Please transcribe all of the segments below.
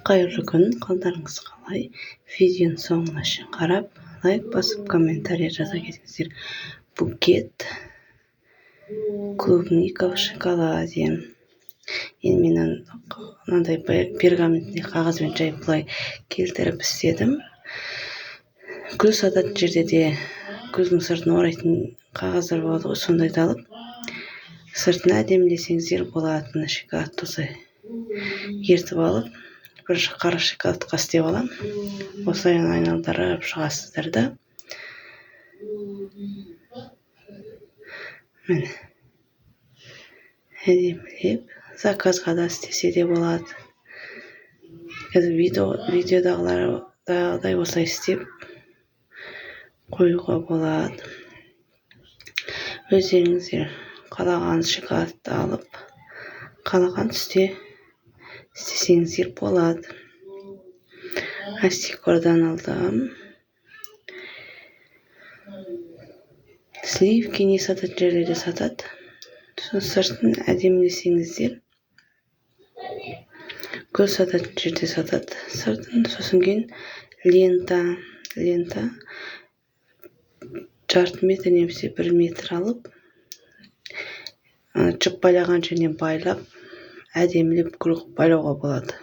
Қайырлы күн, қалдарыңыз қалай? Видеоның соңына шейін қарап, лайк басып, комментарий жаза кетіңіздер. Букет клубника в шоколаде. Енді мен мынандай пергаментный қағазбен жайып былай келтіріп істедім. Гүл сататын жерде де гүлдің сыртын орайтын қағаздар болады ғой, сондайды алып, сыртына әдемілесеңіздер болады. Мына шоколадты осылай ертіп алып, бірінші қара шоколадқа істеп алам. Осылай айналдырып шығасыздар да. Міне. Әдемілеп, заказға да істесе де болады. Қазір видеодағылардай осылай істеп қоюға болады. Өздеріңіздер қалаған шоколадты алып, қалаған түсте істесеңіздер болады. Астикордан алдым. Сливки не сататын жерлерде сатады. Сыртын әдемілесеңіздер, гүл сататын жерде сатады сыртын. Сосын кейін лента жарты метр немесе 1 метр алып, жіп байлаған жерінен байлап, әдемілеп гүл байлауға болады.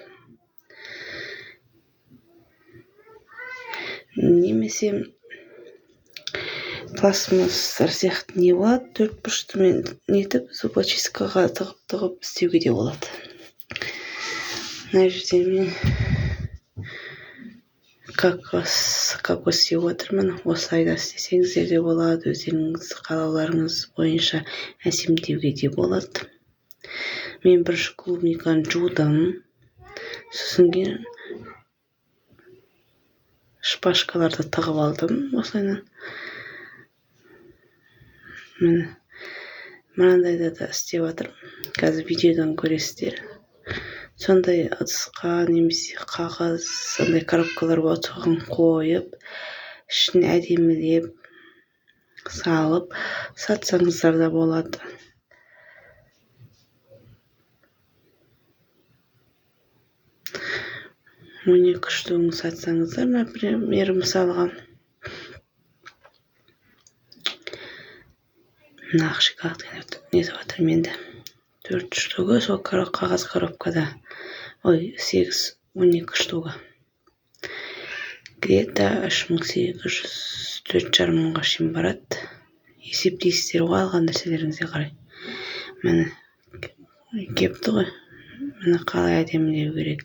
Немесе пластмастар сияқты не болады, 4 бұрыштымен нетіп, зубочисткаға тығып істеуге де болады. Мына жерде мен кокос істеп отырмын. Осылай да істесеңіздер де болады, өздеріңіз қалауларыңыз бойынша әсемдеуге де болады. Мен бірінші клубниканы жудым. Сосын кейін шпажкаларды тығып алдым. Осылайынан. Міне. Мынандайда да істеп жатырмын. Қазір видеодан көресіздер. Сондай ыдысқа немесе қағаз, сондай коробкалар болады, соған қойып, ішін әдемілеп салып сатсаңыздар да болады. Он екі штугын сатсаңыздар, например, мысалға. Мына шоколадты нетіп жатыр менде. 4 штугы сол қағаз коробкада. 12 штуга. Где-то 3800, 4,5 мыңға шейін барады. Есептейсіздер ғой, алған нәрселеріңізге қарай. Міне кепті ғой. Міне қалай әдемілеу керек.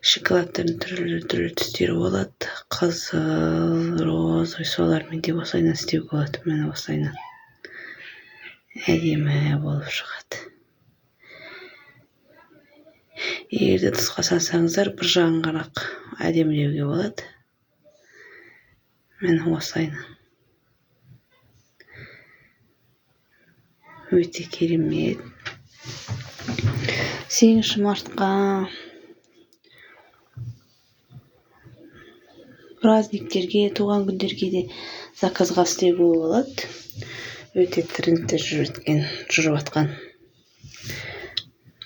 Шоколадтардың түрлі түстері болады. Қызыл, розовый, солармен де осылайынан істеуге болады. Міне осылайынан. Әдемі болып шығады. Егерде тысқа салсаңыздар, бір жағын ғана әдемілеуге болады. Міне осылайынан. Өте керемет. 8 мартқа праздниктерге, туған күндерге де заказға істеуге болады. Өте трендте жүріп атқан.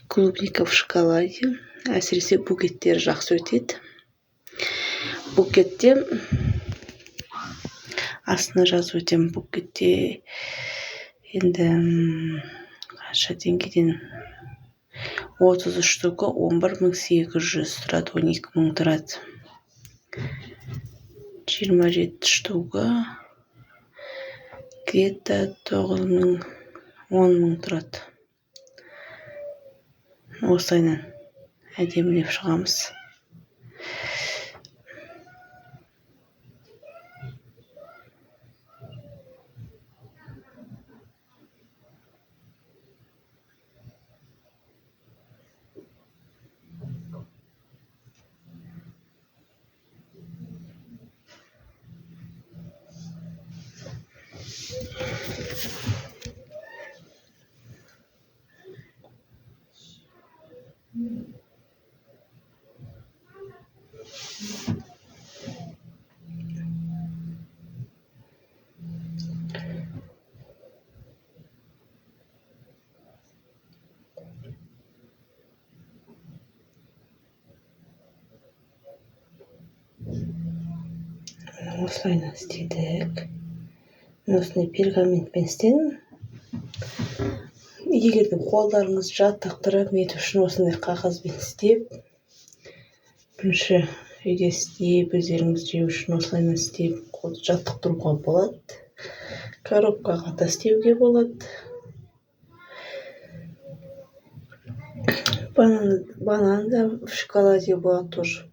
Клубника в шоколаде. Әсіресе букеттер жақсы өтеді. Букетте астына жазып өтем. Букетте енді қанша теңгеден 30 штука 11,800 тұрады, 12,000 тұрады. 27 штука где-то 9,000, 10,000 тұрады. Осылайынан әдемілеп шығамыз. осылайынан істедік. Осындай пергаментпен істедім. Егер де қолдарыңыз жаттықтырып ету үшін осындай қағазбен істеп, бірінші үйде істеп, өздеріңіз жеу үшін осылайынан істеп, қолды жаттықтыруға болады. Коробкаға да істеуге болады. Банан да в шоколаде болады тоже.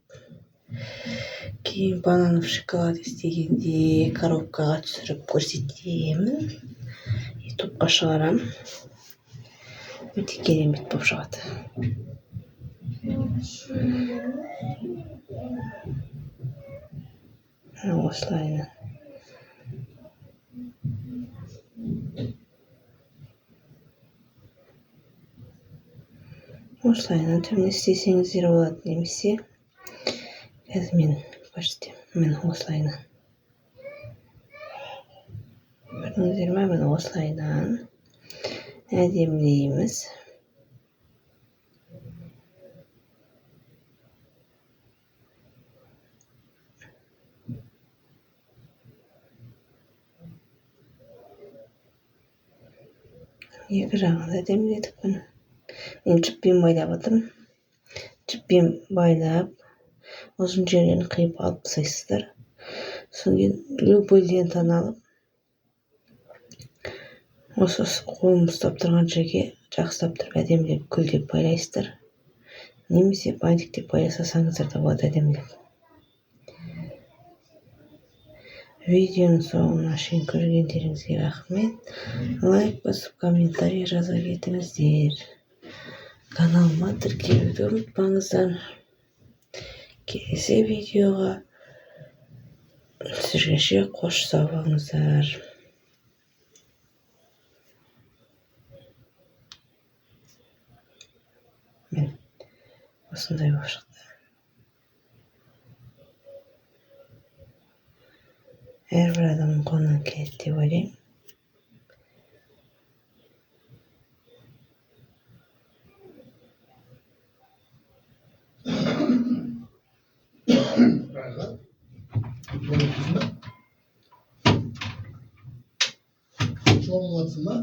Кейін банан в шоколаде істегенде коробкаға түсіріп көрсетемін. Ютубқа шығарам. Өте керемет болып шығады. Осылайынан. Осылайынан түбін істесеңіздер болады, немесе қазір мен көрсетемін. Мен осылайынан. Көрдіңіздер ме? Мен осылайынан әдемілейміз. Екі жағын да әдеміледік бұны. Мен жіппен байлап жатырмын. Жіппен байлап, ұзын жерден қиып алып тастайсыздар. Содан кейін любой лентаны алып, осы қолым ұстап тұрған жерге жақсылап тұрып әдемілеп гүлдеп байлайсыздар. Немесе бантиктеп байлай салсаңыздар да болады әдемілеп. Видеоның соңына шейін көргендеріңізге рахмет. Лайк басып, комментарий жаза кетіңіздер. Каналыма тіркелуді ұмытпаңыздар. Келесі видеоға түсіргенше қош сау болыңыздар. Мен осындай болып шықты. Әрбір адамның қолынан келеді деп ойлаймын. Çoğunlatma.